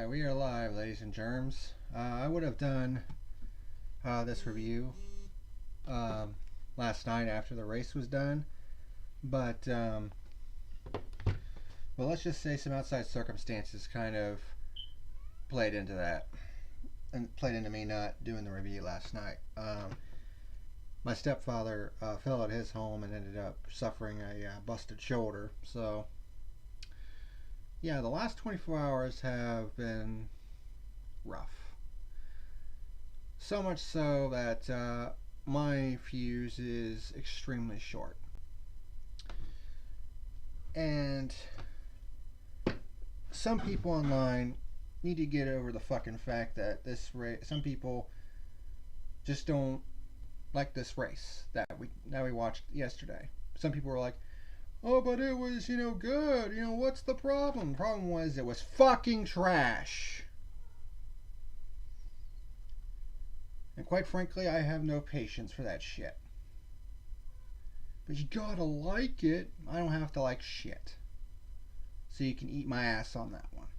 Alright, we are live, ladies and germs. I would have done this review last night after the race was done, but let's just say some outside circumstances kind of played into that, and played into me not doing the review last night. My stepfather fell at his home and ended up suffering a busted shoulder, so yeah, the last 24 hours have been rough. So much so that my fuse is extremely short. And some people online need to get over the fucking fact that this race, some people just don't like this race that we watched yesterday. Some people were like, oh, but it was, good. What's the problem? The problem was it was fucking trash. And quite frankly, I have no patience for that shit. But you gotta like it. I don't have to like shit. So you can eat my ass on that one.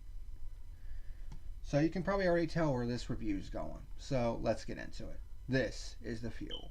So you can probably already tell where this review is going. So let's get into it. This is the fuel.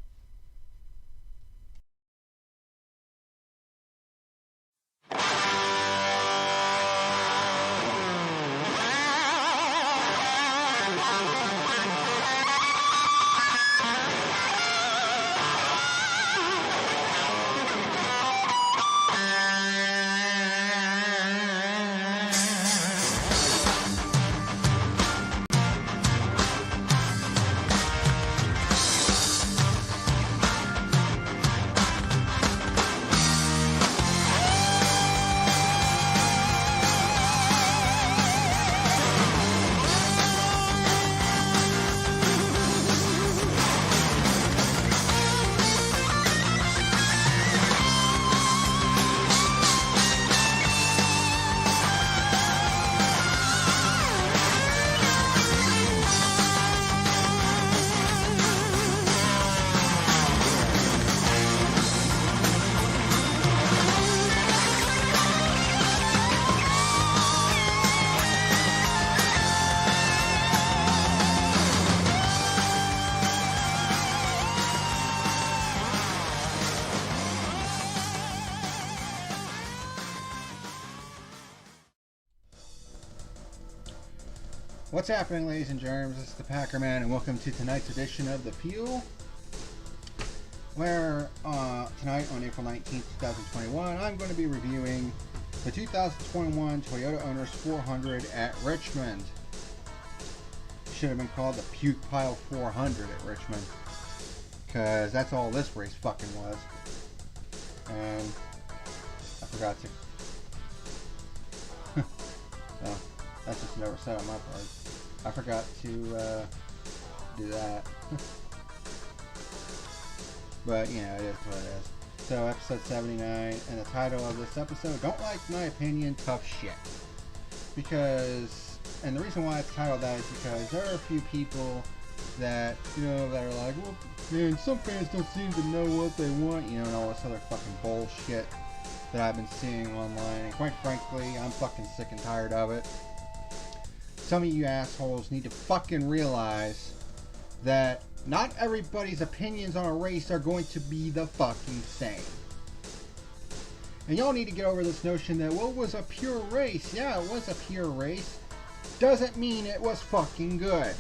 What's happening, ladies and germs? This is the Packerman, and welcome to tonight's edition of The Fuel, where tonight on April 19th, 2021, I'm going to be reviewing the 2021 Toyota Owners 400 at Richmond. Should have been called the Puke Pile 400 at Richmond, because that's all this race fucking was. And I forgot to. So, that's just an oversight on my part. I forgot to do that. But, it is what it is. So, episode 79, and the title of this episode, Don't Like My Opinion, Tough Shit. Because, and the reason why it's titled that is because there are a few people that, that are like, well, man, some fans don't seem to know what they want, and all this other fucking bullshit that I've been seeing online. And quite frankly, I'm fucking sick and tired of it. Some of you assholes need to fucking realize that not everybody's opinions on a race are going to be the fucking same. And y'all need to get over this notion that, well, it was a pure race. Yeah, it was a pure race. Doesn't mean it was fucking good.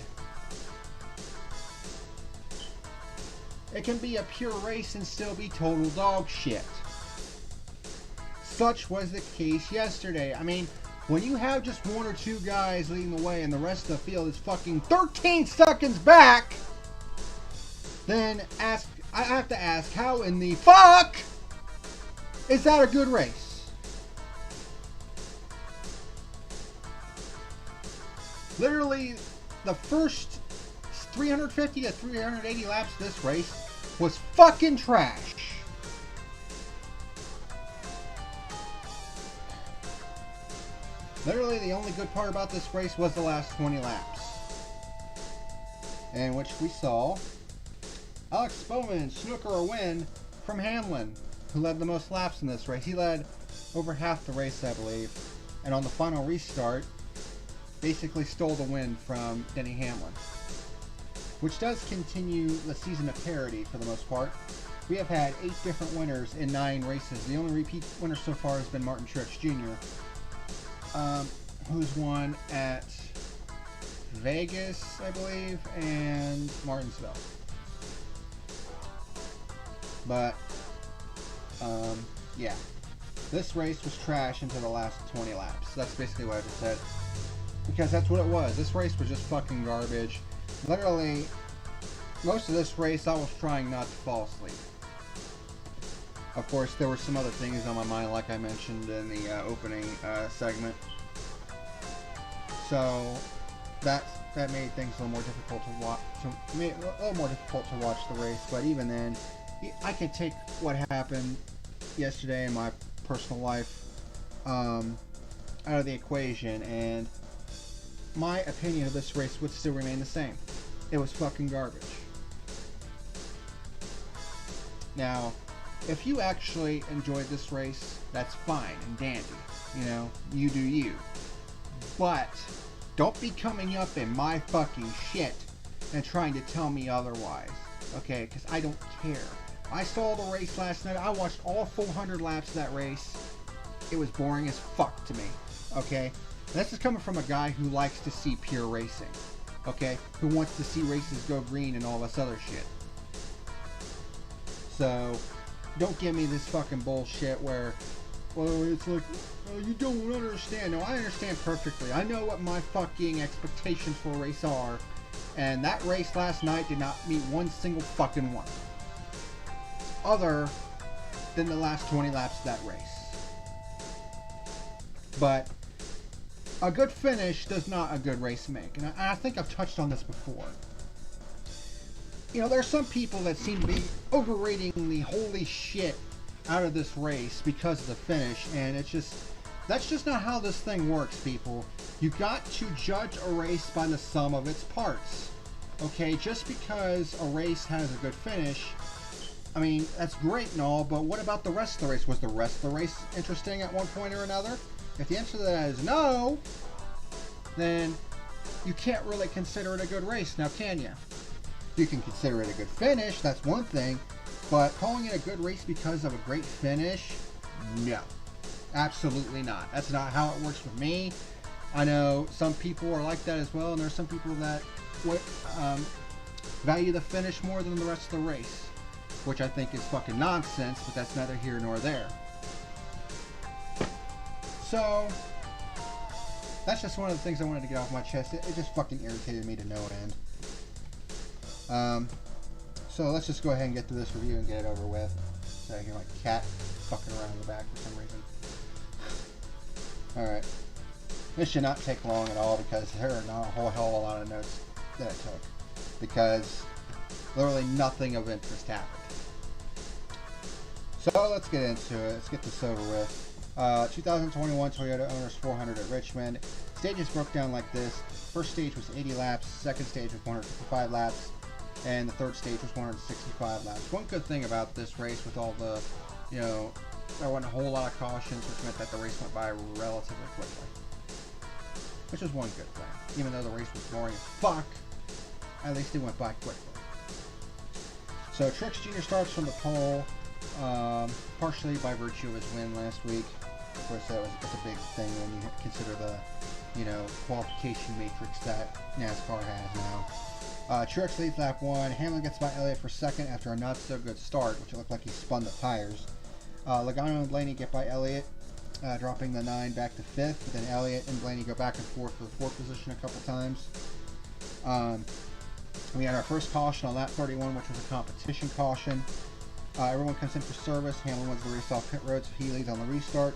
It can be a pure race and still be total dog shit. Such was the case yesterday. I mean, when you have just one or two guys leading the way and the rest of the field is fucking 13 seconds back, then I have to ask, how in the fuck is that a good race? Literally, the first 350 to 380 laps of this race was fucking trash. Literally, the only good part about this race was the last 20 laps, in which we saw Alex Bowman snooker a win from Hamlin, who led the most laps in this race. He led over half the race, I believe. And on the final restart, basically stole the win from Denny Hamlin, which does continue the season of parity for the most part. We have had 8 different winners in 9 races. The only repeat winner so far has been Martin Truex Jr., who's won at Vegas, I believe, and Martinsville. But, yeah. This race was trash until the last 20 laps. That's basically what I just said. Because that's what it was. This race was just fucking garbage. Literally, most of this race I was trying not to fall asleep. Of course, there were some other things on my mind, like I mentioned in the opening segment. So that made things a little more difficult to watch. Made it a little more difficult to watch the race. But even then, I can take what happened yesterday in my personal life out of the equation, and my opinion of this race would still remain the same. It was fucking garbage. Now, if you actually enjoyed this race, that's fine and dandy. You know, you do you. But don't be coming up in my fucking shit and trying to tell me otherwise. Okay? Because I don't care. I saw the race last night. I watched all 400 laps of that race. It was boring as fuck to me. Okay? This is coming from a guy who likes to see pure racing. Okay? Who wants to see races go green and all this other shit. So, don't give me this fucking bullshit where, well, it's like, oh, you don't understand. No, I understand perfectly. I know what my fucking expectations for a race are. And that race last night did not meet one single fucking one. Other than the last 20 laps of that race. But a good finish does not a good race make. And I think I've touched on this before. You know, there are some people that seem to be overrating the holy shit out of this race because of the finish, and it's just, that's just not how this thing works, people. You got to judge a race by the sum of its parts. Okay, just because a race has a good finish, I mean, that's great and all, but what about the rest of the race? Was the rest of the race interesting at one point or another? If the answer to that is no, then you can't really consider it a good race, now can you? You can consider it a good finish, that's one thing, but calling it a good race because of a great finish, no. Absolutely not. That's not how it works with me. I know some people are like that as well, and there's some people that value the finish more than the rest of the race, which I think is fucking nonsense, but that's neither here nor there. So, that's just one of the things I wanted to get off my chest. It just fucking irritated me to no end. So let's just go ahead and get through this review and get it over with. So I hear my cat fucking around in the back for some reason. Alright. This should not take long at all because there are not a whole hell of a lot of notes that I took. Because literally nothing of interest happened. So let's get into it. Let's get this over with. 2021 Toyota Owners 400 at Richmond. Stages broke down like this. First stage was 80 laps. Second stage was 155 laps. And the third stage was 165 laps. One good thing about this race with all the, you know, there wasn't a whole lot of cautions, which meant that the race went by relatively quickly. Which was one good thing. Even though the race was boring as fuck, at least it went by quickly. So Truex Jr. starts from the pole, partially by virtue of his win last week. Of course, that's a big thing when you consider the, you know, qualification matrix that NASCAR has now. Truex leads lap 1. Hamlin gets by Elliott for second after a not so good start, which it looked like he spun the tires. Logano and Blaney get by Elliott, dropping the 9 back to 5th. But then Elliott and Blaney go back and forth for the 4th position a couple times. We had our first caution on lap 31, which was a competition caution. Everyone comes in for service. Hamlin wins the race off pit road, so he leads on the restart.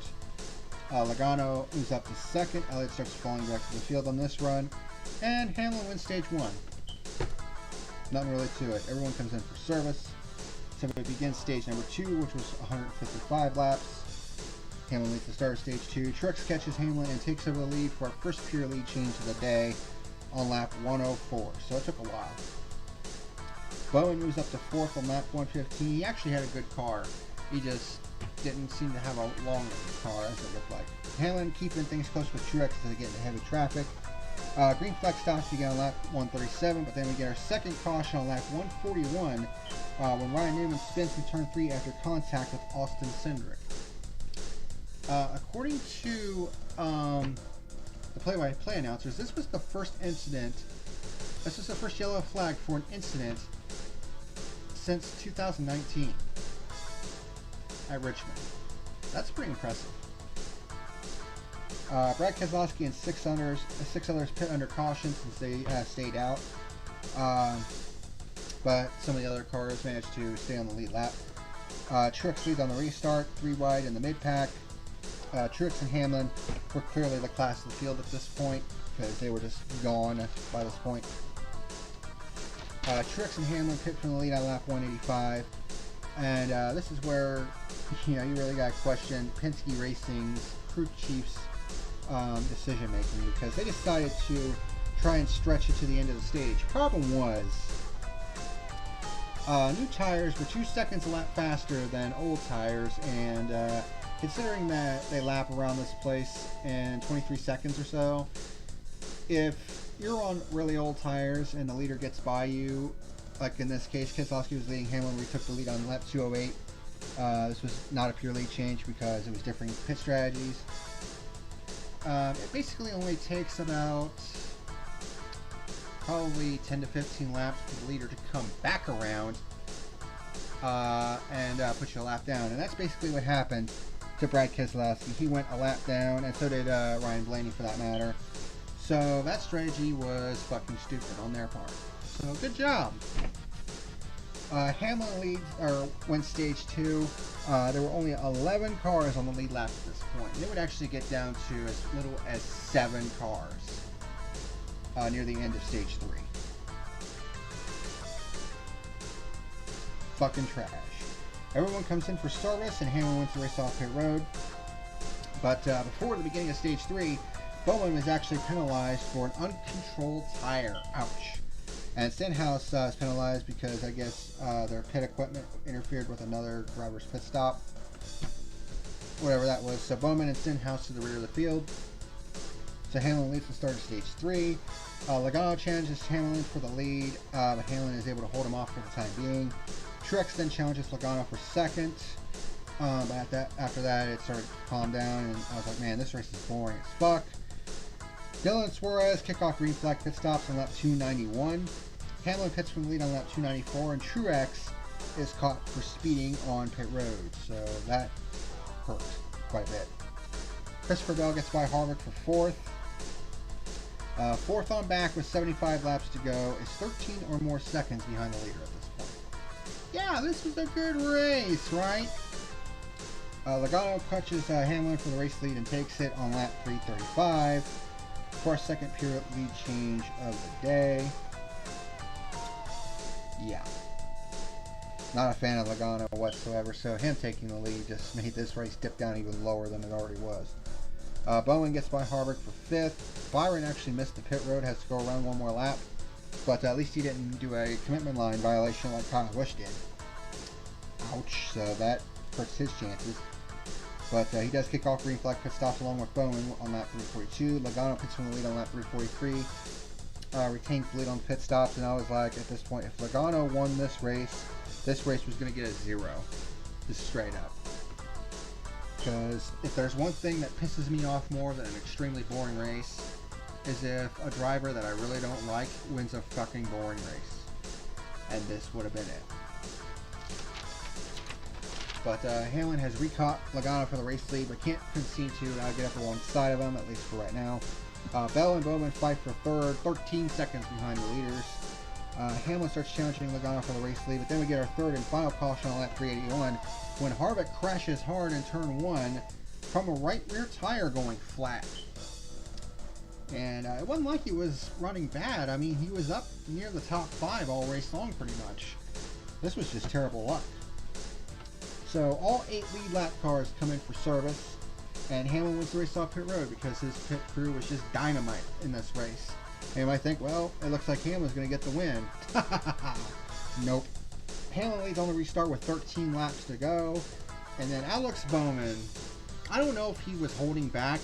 Logano moves up to second. Elliott starts falling back to the field on this run. And Hamlin wins stage 1. Nothing really to it. Everyone comes in for service. So we begin stage number 2, which was 155 laps. Hamlin leads the start of stage 2. Truex catches Hamlin and takes over the lead for our first pure lead change of the day on lap 104. So it took a while. Bowen moves up to 4th on lap 115. He actually had a good car. He just didn't seem to have a long car, as it looked like. Hamlin keeping things close with Truex as they get into heavy traffic. Green flag stops begin on lap 137, but then we get our second caution on lap 141 when Ryan Newman spins from turn 3 after contact with Austin Cindric. According to the play-by-play announcers, this was the first incident. This is the first yellow flag for an incident since 2019 at Richmond. That's pretty impressive. Brad Keselowski and six others pit under caution since they stayed out. But some of the other cars managed to stay on the lead lap. Truex leads on the restart, 3 wide in the mid-pack. Truex and Hamlin were clearly the class of the field at this point because they were just gone by this point. Truex and Hamlin pit from the lead on lap 185. And this is where, you really got to question Penske Racing's crew chief's decision making, because they decided to try and stretch it to the end of the stage. Problem was, new tires were 2 seconds a lap faster than old tires, and considering that they lap around this place in 23 seconds or so, if you're on really old tires and the leader gets by you, like in this case, Keselowski was leading Hamlin, we took the lead on lap 208. This was not a pure lead change because it was different pit strategies. It basically only takes about probably 10 to 15 laps for the leader to come back around and put you a lap down. And that's basically what happened to Brad Keselowski. He went a lap down, and so did Ryan Blaney for that matter. So that strategy was fucking stupid on their part. So good job. Hamlin went stage 2. There were only 11 cars on the lead lap at this point. And it would actually get down to as little as 7 cars near the end of stage 3. Fucking trash. Everyone comes in for service, and Hamlin wins the race off pit road. But before the beginning of stage 3, Bowman was actually penalized for an uncontrolled tire. Ouch. And Stenhouse is penalized because I guess their pit equipment interfered with another driver's pit stop. Whatever that was. So Bowman and Stenhouse to the rear of the field. So Hamlin leads the start of stage 3. Logano challenges Hamlin for the lead, but Hamlin is able to hold him off for the time being. Truex then challenges Logano for second. But after that, it started to calm down, and I was like, man, this race is boring as fuck. Dylan Suarez kick off green flag pit stops on lap 291. Hamlin pits from the lead on lap 294, and Truex is caught for speeding on pit road, so that hurt quite a bit. Christopher Bell gets by Harvick for fourth. Fourth on back with 75 laps to go is 13 or more seconds behind the leader at this point. Yeah, this was a good race, right? Logano catches Hamlin for the race lead and takes it on lap 335 for our second pure lead change of the day. Yeah. Not a fan of Logano whatsoever, so him taking the lead just made this race dip down even lower than it already was. Bowen gets by Harvick for fifth. Byron actually missed the pit road, has to go around one more lap, but at least he didn't do a commitment line violation like Kyle Busch did. Ouch, so that hurts his chances. But he does kick off green flag pit stops along with Bowen on lap 342. Logano pits from the lead on lap 343. Retains the lead on pit stops, and I was like, at this point, if Logano won this race was going to get a 0. Just straight up. Because if there's one thing that pisses me off more than an extremely boring race, is if a driver that I really don't like wins a fucking boring race. And this would have been it. But Hamlin has recaught Logano for the race lead, but can't seem to get up alongside of him, at least for right now. Bell and Bowman fight for third, 13 seconds behind the leaders. Hamlin starts challenging Logano for the race lead, but then we get our third and final caution on lap 381 when Harvick crashes hard in turn 1 from a right rear tire going flat. And it wasn't like he was running bad. I mean, he was up near the top 5 all race long pretty much. This was just terrible luck. So all 8 lead lap cars come in for service, and Hamlin wins the race off pit road because his pit crew was just dynamite in this race. And you might think, well, it looks like Hamlin's going to get the win. Nope. Hamlin leads on the restart with 13 laps to go. And then Alex Bowman, I don't know if he was holding back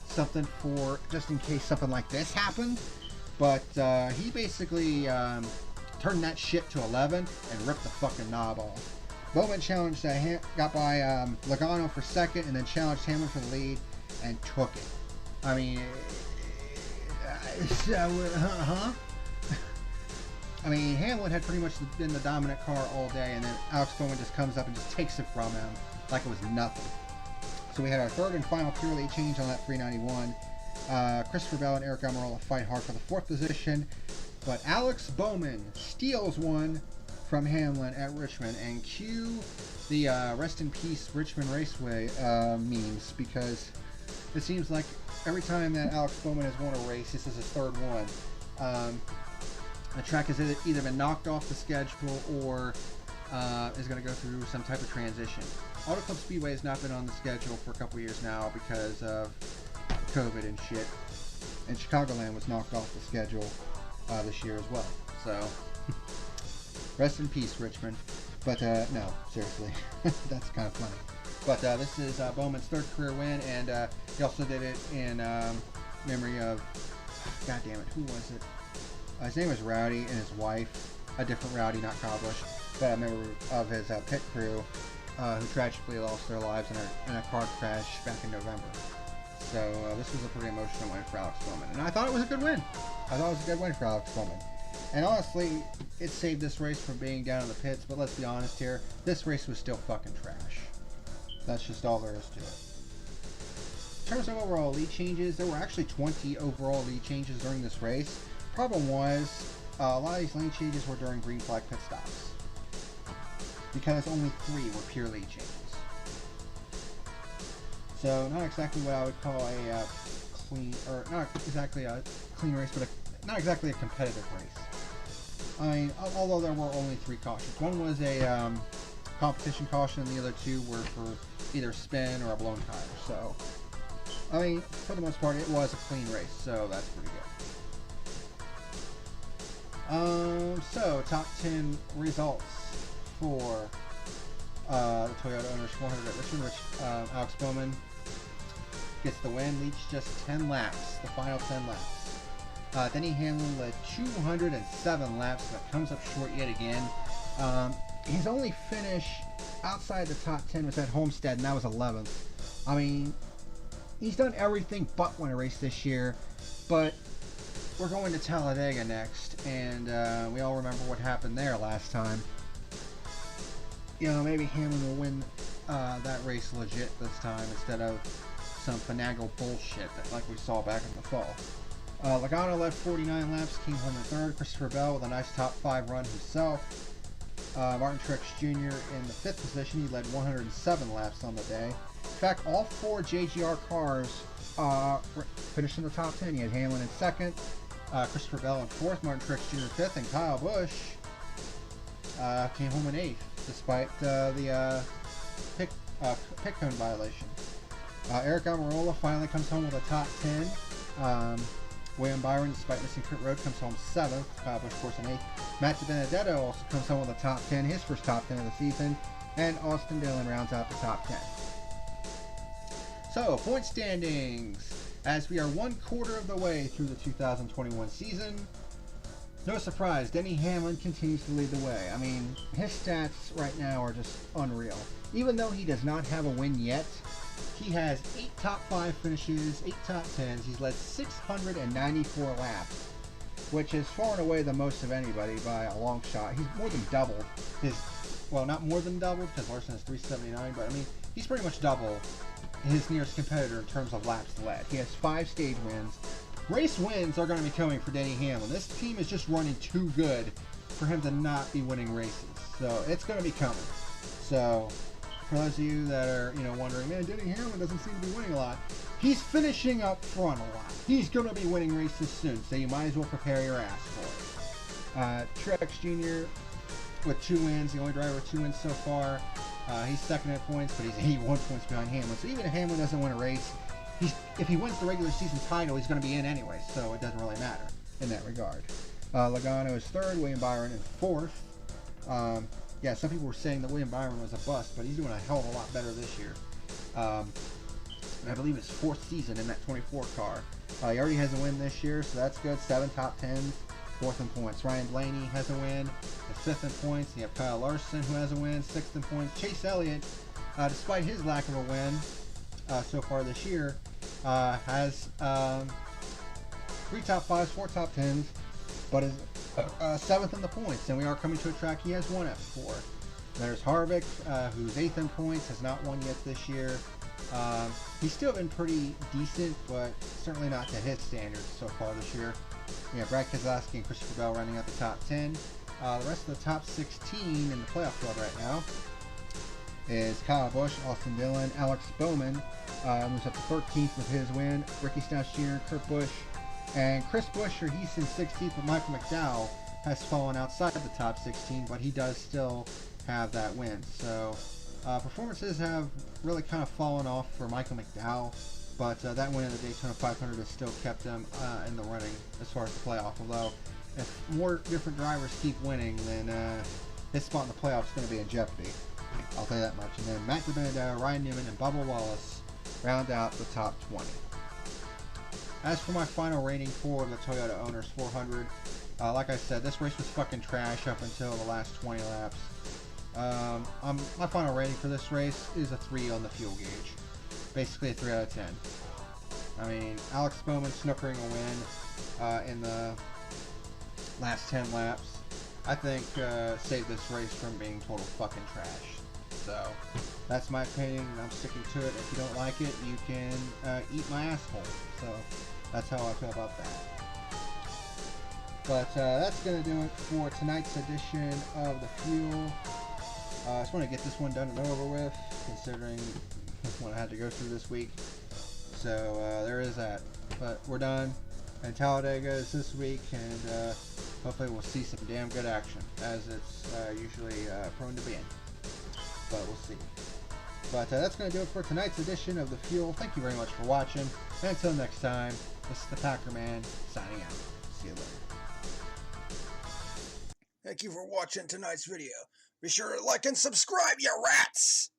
something for just in case something like this happened. But he basically turned that shit to 11 and ripped the fucking knob off. Bowman challenged got by Logano for second, and then challenged Hamlin for the lead and took it. I mean, I mean, Hamlin had pretty much been the dominant car all day, and then Alex Bowman just comes up and just takes it from him like it was nothing. So we had our third and final pure lead change on that 391. Christopher Bell and Eric Almirola fight hard for the fourth position, but Alex Bowman steals one from Hamlin at Richmond, and cue the rest in peace Richmond Raceway memes, because it seems like every time that Alex Bowman has won a race, this is his third one. The track has either been knocked off the schedule or is going to go through some type of transition. Auto Club Speedway has not been on the schedule for a couple years now because of COVID and shit. And Chicagoland was knocked off the schedule this year as well. So, rest in peace, Richmond. But, no, seriously. That's kind of funny. But this is Bowman's third career win, and he also did it in memory of, god damn it, who was it? His name was Rowdy, and his wife, a different Rowdy, not Cobblish, but a member of his pit crew, who tragically lost their lives in a car crash back in November. So this was a pretty emotional win for Alex Bowman, and I thought it was a good win. I thought it was a good win for Alex Bowman. And honestly, it saved this race from being down in the pits, but let's be honest here, this race was still fucking trash. That's just all there is to it. In terms of overall lead changes, there were actually 20 overall lead changes during this race. Problem was, a lot of these lane changes were during green flag pit stops, because only 3 were pure lead changes. So not exactly what I would call a clean, or not exactly a clean race, but not exactly a competitive race. I mean, although there were only 3 cautions. One was a competition caution, and the other 2 were for either spin or a blown tire. So, I mean, for the most part, it was a clean race, so that's pretty good. So top 10 results for the Toyota Owners 400 at Richmond, which Alex Bowman gets the win, leads just 10 laps, the final 10 laps. Denny Hamlin led 207 laps, but comes up short yet again. His only finish outside the top 10 was at Homestead, and that was 11th. I mean, he's done everything but win a race this year, but we're going to Talladega next, and we all remember what happened there last time. You know, maybe Hamlin will win that race legit this time instead of some finagle bullshit that like we saw back in the fall. Logano led 49 laps, came home in third. Christopher Bell with a nice top 5 run himself. Martin Truex Jr. in the 5th position. He led 107 laps on the day. In fact, all 4 JGR cars finished in the top 10. You had Hamlin in 2nd, Christopher Bell in 4th, Martin Truex Jr. 5th, and Kyle Busch came home in 8th, despite the pit cone violation. Eric Almirola finally comes home with a top 10. William Byron, despite missing pit road, comes home 7th. Kyle Busch, of course, in 8th. Matt DiBenedetto also comes home with a top 10, his first top 10 of the season. And Austin Dillon rounds out the top 10. So, point standings. As we are 1/4 of the way through the 2021 season, no surprise, Denny Hamlin continues to lead the way. I mean, his stats right now are just unreal. Even though he does not have a win yet, he has 8 top 5 finishes, 8 top 10s. He's led 694 laps, which is far and away the most of anybody by a long shot. He's more than doubled his, well, not more than doubled, because Larson has 379, but I mean, he's pretty much double his nearest competitor in terms of laps led. He has 5 stage wins. Race wins are going to be coming for Denny Hamlin. This team is just running too good for him to not be winning races. So it's going to be coming. So for those of you that are, you know, wondering, man, Denny Hamlin doesn't seem to be winning a lot. He's finishing up front a lot. He's going to be winning races soon, so you might as well prepare your ass for it. Truex Jr. with 2 wins, the only driver with 2 wins so far. He's second in points, but he's 81 points behind Hamlin. So even if Hamlin doesn't win a race, if he wins the regular season title, he's going to be in anyway, so it doesn't really matter in that regard. Logano is 3rd, William Byron in 4th. Yeah, some people were saying that William Byron was a bust, but he's doing a hell of a lot better this year. I believe it's 4th season in that 24 car. He already has a win this year, so that's good. 7 top 10s, 4th in points. Ryan Blaney has a win, 5th in points. You have Kyle Larson, who has a win, 6th in points. Chase Elliott, despite his lack of a win so far this year, has 3 top 5s, 4 top 10s, but is 7th in the points. And we are coming to a track he has won at before. There's Harvick, who's 8th in points, has not won yet this year. He's still been pretty decent, but certainly not to his standards so far this year. You have Brad Keselowski and Christopher Bell running at the top 10. The rest of the top 16 in the playoff field right now is Kyle Busch, Austin Dillon, Alex Bowman, moves up to 13th with his win. Ricky Stenhouse Jr., Kurt Busch, and Chris Buescher, he's in 16th, but Michael McDowell has fallen outside the top 16, but he does still have that win. So performances have really kind of fallen off for Michael McDowell, but that win in the Daytona 500 has still kept them in the running as far as the playoff. Although if more different drivers keep winning, then his spot in the playoff is going to be in jeopardy. I'll tell you that much. And then Matt DiBenedetto, Ryan Newman, and Bubba Wallace round out the top 20. As for my final rating for the Toyota Owners 400, like I said, this race was fucking trash up until the last 20 laps. My final rating for this race is a 3 on the fuel gauge. Basically a 3 out of 10. I mean, Alex Bowman snookering a win in the last 10 laps, I think saved this race from being total fucking trash. So, that's my opinion, and I'm sticking to it. If you don't like it, you can eat my asshole. So, that's how I feel about that. But that's going to do it for tonight's edition of The Fuel. I just want to get this one done and over with, considering what I had to go through this week. So there is that. But we're done. And Talladega is this week, and hopefully we'll see some damn good action, as it's usually prone to being. But we'll see. But that's going to do it for tonight's edition of The Fuel. Thank you very much for watching. And until next time, this is the Packer Man signing out. See you later. Thank you for watching tonight's video. Be sure to like and subscribe, you rats!